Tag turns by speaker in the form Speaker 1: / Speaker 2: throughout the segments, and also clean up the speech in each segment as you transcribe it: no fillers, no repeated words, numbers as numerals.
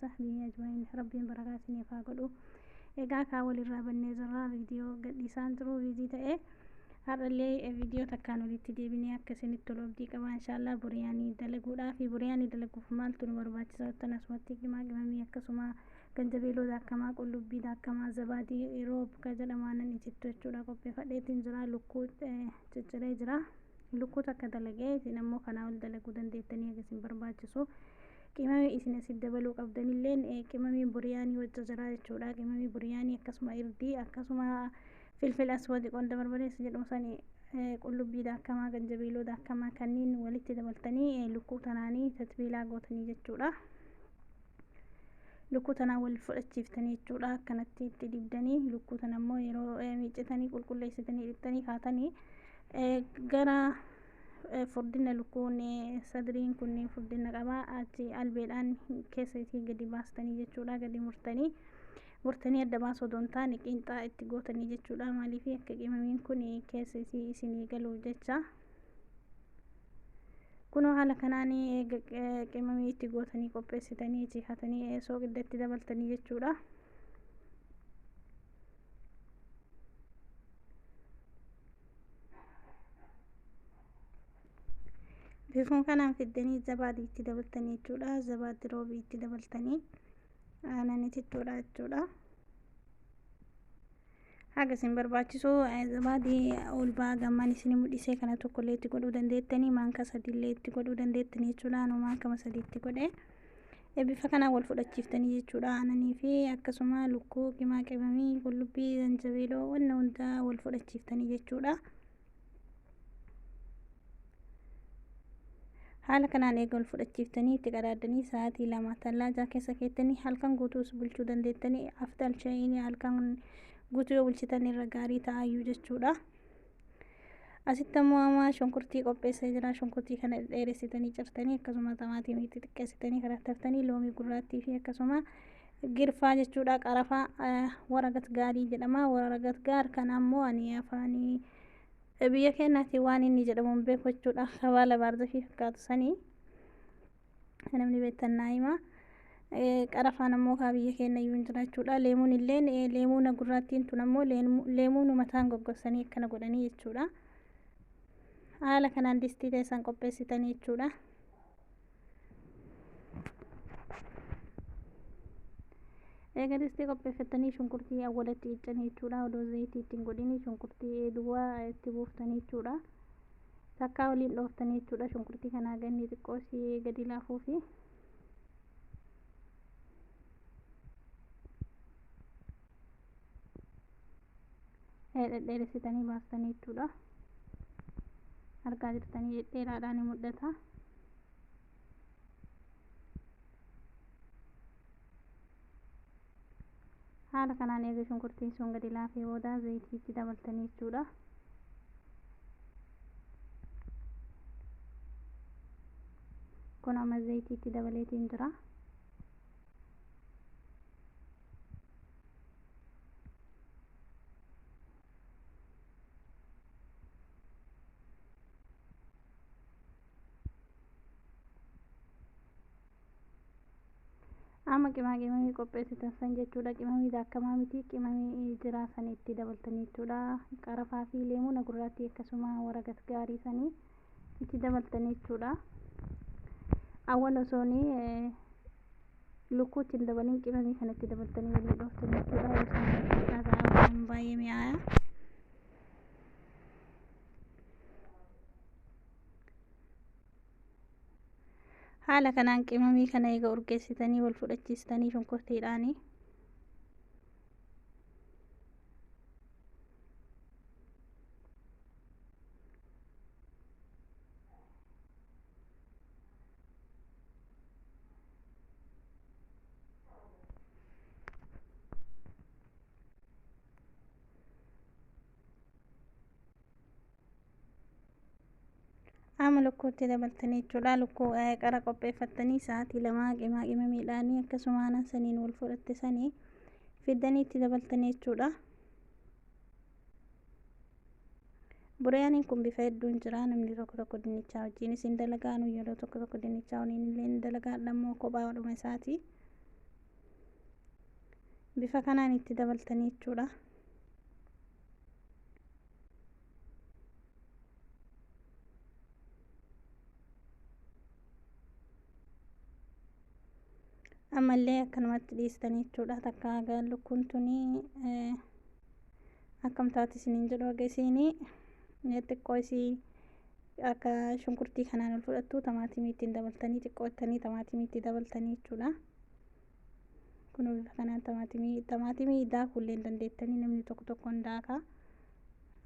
Speaker 1: وصحبه أجمعين ربي بركاتني فاقدو إيقا كاول الرابن نزرا فيديو قد لسان درو فيديو تأي هذا اللي فيديو تكانو لتدي بني أكسن التلوب دي كما إن شاء الله برياني دلقو لا في برياني دلقو فمال تنور باتي تنسواتي كما قمامي أكسما ganjabeeloo daakamaa qullubbii daakamaa zabadii roob ka jedhamanan itti jechuudha qopheeffadheetiin jira lukkuu cicciree jira lukkuu takka dalagee isin ammoo kanaa ol dalaguu dandeettanii isin barbaachisu qimamii isin asitti dabaluu qabdanilleen qimamii buriyaanii wajja jira jechuudha qimamii buriyaanii akkasuma irdii akkasuma filfil aswadi qonda barbareessa jedhamu sani qullubbii daakamaa ganjabeeloo daakamaa kanneen walitti dabaltanii lukkuu tanaanii tatbiilaa gootanii jechuudha lukkuu tanaa wal fudhachiiftanii jechuudha akkanatti itti dibdanii lukkuu tana ammoo yeroo miicitanii qulqulleessitanii dhiqxanii kaatanii gara furdina lukkuun sadriin kun furdina qabaa achi albeedhaan keessa isii gadi baastanii jechuudha gadi murtanii adda baasuu osoo hin taane qinxaa itti gootanii jechuudha maaliif akka qimamiin kun keessa isii isinii galuuf jecha kunoo haala kanaanii qimamii itti gootanii qopheessitanii jihatanii sooqidda itti dabaltanii jechuudha bifuun kanaan fiddanii zabaadii itti dabaltanii jechuudha zabaadii roobii itti dabaltanii aanan jechuudha haga isin barbaachisu zabadii olbaa gammaan isin mudhisee kana tokkollee itti godhuu dandeettanii maanka sadiillee itti godhuu dandeettanii jechuudha anuu maanka sadii itti godhe bifa kanaan wal fudhachiiftanii jechuudha aananii fi akkasuma lukkuu qimaa qimamii qullubbii zanjabiiloo wanna hundaa wal fudhachiiftanii jechuudha haala kanaan eega wal fudhachiiftanii itti qadaadanii sa'aatii lama tallaajaa keessa keettanii halkan guutuus bulchuu dandeettanii afdal shayini halkan guutuu yoo bulchitan irra gaarii ta'ayyuu jechuudha asitti ammoo amma shunkurtii qopheessee jira shunkurtii kana dheeressitanii cirtanii akkasuma xamaatimii xixiqqeessitanii karattaftanii loomii gurraattii fi akkasuma girfaa jechuudha qarafaa waragat gaarii jedhama waragat gaar kana ammoo ani afaanii biyya keenyaatti waan inni jedhamu hin beeku jechuudha habaala baarzafii fakkaatu sanii namni beektan himaa qarafaan ammoo kaa biyya keenya iyyuu jira jechuudha leemuun illeen leemuuna gurraattiin tun ammoo leemuun mataan goggossanii akkana godhanii jechuudha haala kanaan distii teessan qopheessitanii jechuudha eega distii qopheeffatanii shunkurtii awwalatti iccanii jechuudha odoo zayitii ittiin godhini shunkurtii duwwaa itti buuftanii jechuudha takkaa waliin dhooftanii jechuudha shunkurtii kanaa ganni xiqqoosii gadi laafuufi dhedheeressitanii baastanii jechuudha argaa jirtanii dheeraadhaan ni mul'ata haala kanaan eega shunkurtiin sun gadi laafee booda zayitii itti dabaltanii jechuudha kun amma zayitii itti dabaleetiin jira amma qimamii qopheessitan san jechuudha qimamii daakamaa miti qimamii jiraa san itti dabaltanii jechuudha qarafaa fi leemuuna gurraattii akkasuma waragat gaarii sanii itti dabaltanii jechuudha awwal osoonii lukkuu ittiin dabaliin qimamii kana itti dabaltanii waliin dhooftanii jechuudha waan baay'ee mi'aaya haala kanaan qimamii kana eega urgeessitanii wal fudhachiistanii shunkurtiidhaanii amma lukkuutti dabaltanii jechuudha lukkuu qara qopheeffattanii sa'aatii lama qimamiidhaanii akkasuma aanan saniin wal fudhatte sanii fiddanii itti dabaltanii jechuudha Burayaan kun bifa hedduun jira. Namni tokko dinnichaa wajjin isin dalagaa, yeroo tokko dinnichaa waliin illee dalagaa dhammoo kophaa dhuma isaati. bifa kanaan itti dabaltanii jechuudha. ammallee akkanumatti dhiistanii jechuudha. Takka hagaan lukkuun tunii akkamtaati isiniin jedhu agarsiinii xiqqoo isii akka shunkurtii kanaan ol fudhattu tamaatimii ittiin dabaltanii xiqqoottanii tamaatimii itti dabaltanii jechuudha. Kun bifa kanaan tamaatimii daakullee hin dandeettanii namni tokko tokko hin daaka.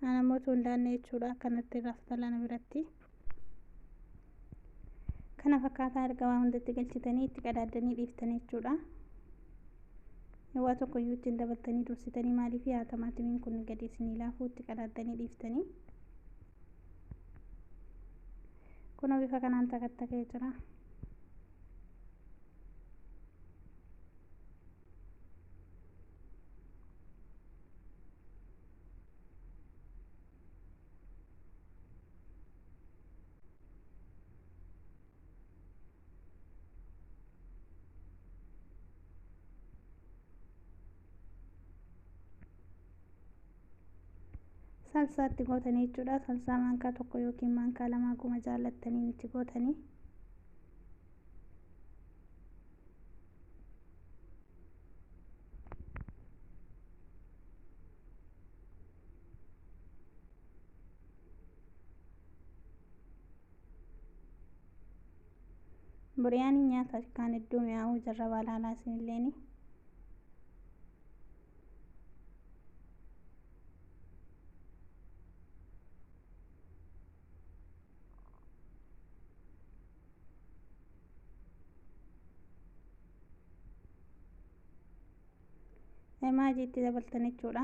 Speaker 1: Ani ammoo osoo hin daanne jechuudha akkanatti raftalana biratti. Kana fakkaataa erga waa hundatti galchitanii itti qadaaddanii dhiiftanii jechuudha. Waa tokko iyyuu ittiin dabaltanii dursitanii maaliif yaa tamaatimiin kun gadi isinii laafuu itti qadaaddanii dhiiftanii. Kun bifa kanaan takattakee jira. Salsaa itti gootanii jechuudha. Salsaa maankaa tokko yookiin maankaa lama akkuma jaallattaniin itti gootanii. Buriyaaniin nyaata akkaan iddoo mi'aawuu jarrabaa laalaa isinilleeni. Maajii itti dabaltanii jechuudha.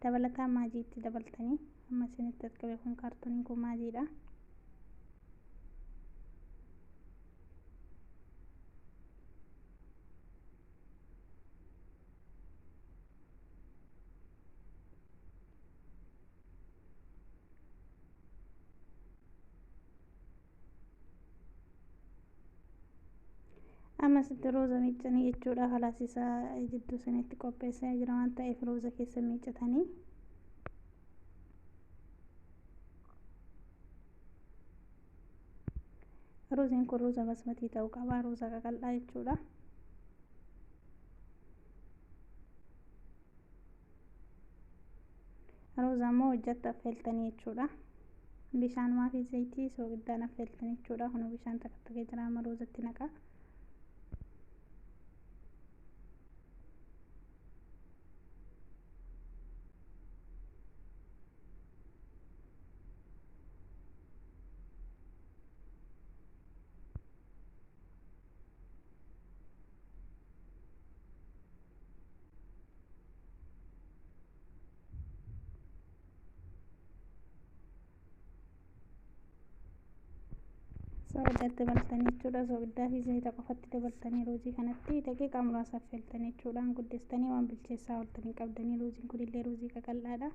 Speaker 1: Dabalataan maajii itti dabaltanii amma isinitti argabe kun kaartooniin kun maajiidha. Amma sitti rooza miiccanii jechuudha. Halaas isaa jidduu isinitti qopheessaa jira waan ta'eef rooza keessa miiccatanii. Rooziin kun rooza basmatii ta'uu qaba. Rooza qaqal'aa jechuudha. Rooza immoo hojjatti affeeltanii jechuudha. Bishaanumaa fi zayitii soogidaan affeeltanii jechuudha. Kun bishaan takattakee jira amma roozatti naqa. Soogiddaatti dabaltanii jechuudha. Soogiddaa fi zayita qofatti dabaltanii roozii kanatti daqiiqaa muraasa affeeltanii jechuudha. Guddistanii waan bilcheessaa ooltanii qabdanii. Rooziin kunillee roozii qaqal'aadha.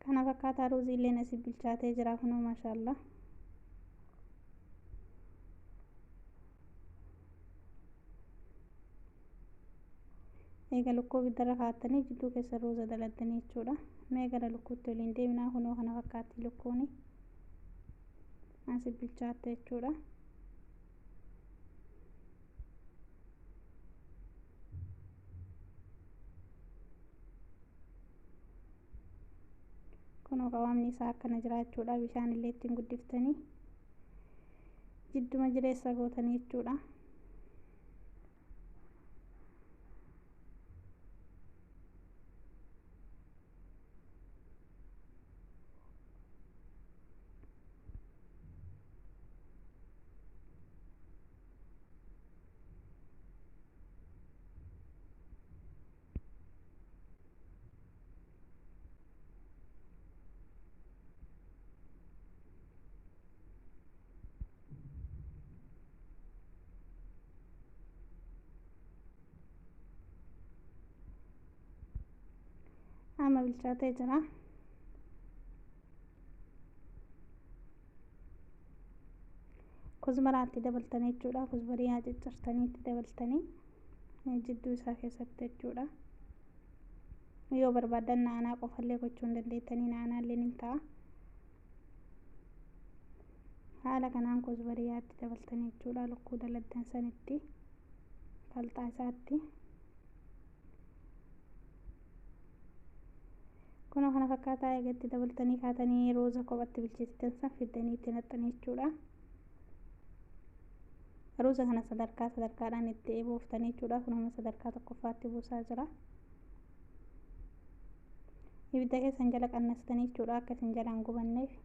Speaker 1: Kana fakkaataa rooziillee asii bilchaatee jira kunoo maashaallah. Eega lukkuu biddara kaa'attanii jidduu keessa rooza daladdanii jechuudha. Mee gara lukkuutti waliin deemnaa kunoo kana fakkaatti lukkuuni. Asii bilchaatte jechuudha. Kunoo qawaamni isaa akkana jira jechuudha. Bishaan illee ittiin guddiftanii jidduma jireessa gootanii jechuudha. amma bilchaatee jira. Kuzbaraatti dabaltanii jechuudha. Kuzbarii haa ciccirtanii itti dabaltanii jidduu isaa keessatti jechuudha. Yoo barbaadan naanaa qofallee gochuu hin dandeettanii naanaallee ni ta'a. Haala kanaan kuzbarii haa itti dabaltanii jechuudha. Lukkuu daladdan sanitti qalxaa isaatti. Kunoo kana fakkaataa eegatti dabaltanii kaatanii rooza kophatti bilcheessitan san fiddanii itti naqxanii jechuudha. Rooza kana sadarkaadhaan itti buuftanii jechuudha. Kunoo sadarkaa tokkoffaatti buusaa jira. Ibidda keessan jala qannastanii jechuudha akka isin jalaan gubanneef.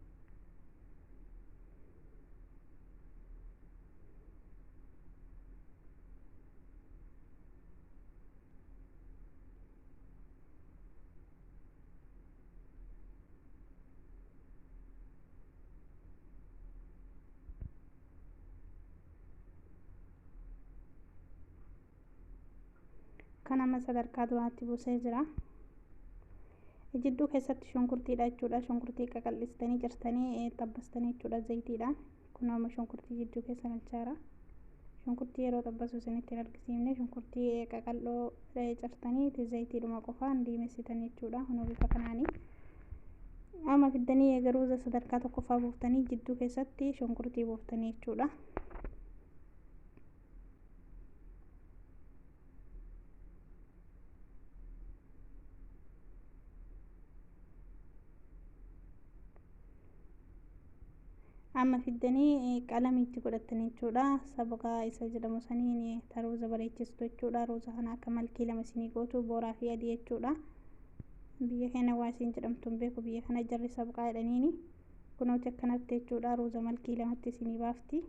Speaker 1: Kan amma sadarkaa duraatti buusee jira. Jidduu keessatti shunkurtiidha jechuudha. Shunkurtii qaqal'istanii cirtanii xabbastanii jechuudha zayitiidhaan. Kun amma shunkurtii jidduu keessa galchaara. Shunkurtii yeroo xabbasu isinitti hin argisiifne shunkurtii qaqal'oo cirtanii zayitiidhuma qofaan diimessitanii jechuudha. Kun bifa kanaanii. Amma fiddanii eegaruu sadarkaa tokkoffaa buuftanii jidduu keessatti shunkurtii buuftanii jechuudha. Amma fiddanii qalamii itti godhattanii jechuudha. Sabaqa isa jedhamu saniin rooza bareechistu jechuudha. Rooza kana akka malkii lama isinii gootu booraa fi adii jechuudha. Biyya keenya waa isin jedhamtuun beeku biyya kana jarri sabaqaa jedhaniini. Kunooti akkanatti jechuudha. Rooza malkii lamatti isinii baafti.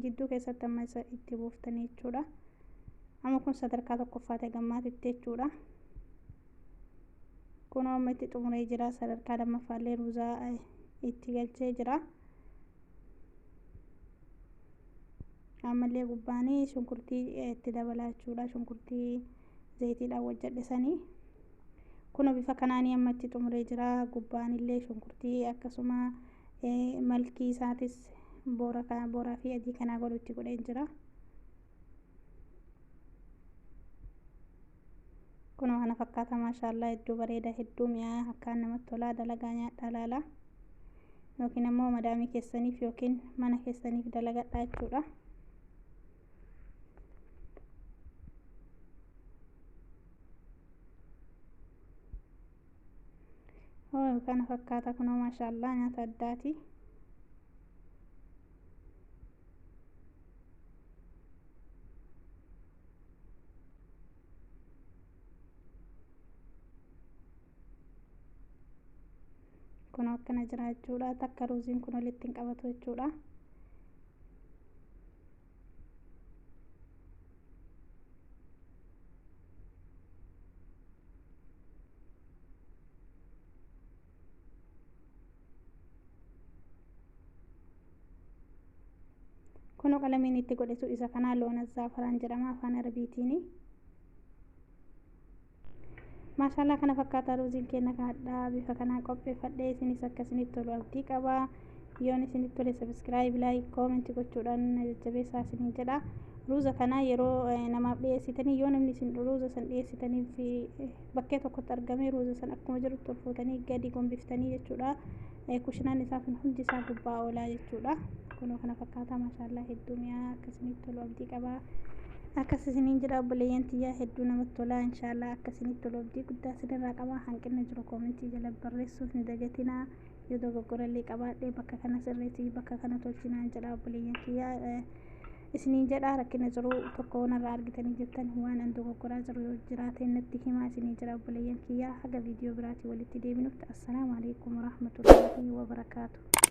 Speaker 1: Jidduu keessatti amma isa itti buuftanii jechuudha. Amma kun sadarkaa tokkoffaati gammaatitti jechuudha. Kunoo amma itti xumuree jira. Sadarkaa lammaffaallee roozaa itti galchee jira. Ammallee gubbaanii shunkurtii itti dabalaa jechuudha. Shunkurtii zayitiidhaan hojjedhisanii. Kun bifa kanaanii amma itti xumuree jira. Gubbaanillee shunkurtii akkasuma malkii isaatis booraa fi adii kanaa godhu itti godhee jira. Kunoo kana fakkaata maashaallah hedduu bareeda hedduu mi'aa akkaan namatti tolaa dalagaa nyaadhaa laala. Yookiin ammoo madaamii keessaniif yookiin mana keessaniif dalagadhaa jechuudha. Kana fakkaata kunoo maashaallah nyaata addaati. Kun akkana jira jechuudha. Takka rooziin kun walitti hin qabatu jechuudha. Kun qalamiin itti godhetu isa kanaa loona zaafaraan jedhama afaan arabiitiini. Maashaallah kana fakkaata rooziin keenya kaadhaa bifa kanaan qopheeffadhee isinis akkasinitti tolu abdii qaba. Yoon isinitti tole subscribe, like, comment gochuudhaan jajjabeessaa isiniin jedha. Rooza kana yeroo namaaf dhiyeessitanii yoo namni isin rooza san dhiyeessitaniif bakkee tokkotti argamee rooza san akkuma jirutti ol fuutanii gadi gombiftanii jechuudha. Kushinaan isaa kun hundi isaa gubbaa oolaa jechuudha. Kunoo kana fakkaata maashaallah hedduu mi'aa akkasinitti tolu abdii qaba. Akkasiniin jedha obboleeyyan tiyyaa hedduu namatti tola inshaallah akkasinitti tolu abdii guddaa isinirraa qaba. Hanqinni jiru koomentii jala barreessuuf hin dagatinaa. Yoo dogoggorallee qabaadhee bakka kana sirreessii bakka kana tolchinaan jedha obboleeyyan tiyyaa. Isiniin jedha rakkina jiru tokko narraa argitanii jettan waan an dogoggoraa jiru yoo jiraate natti himaa isiniin jedha obboleeyyan tiyyaa. Haga viidiyoo biraatii walitti deebinutti assalaamu alaikum warahmatullaahi wabarakaatuh.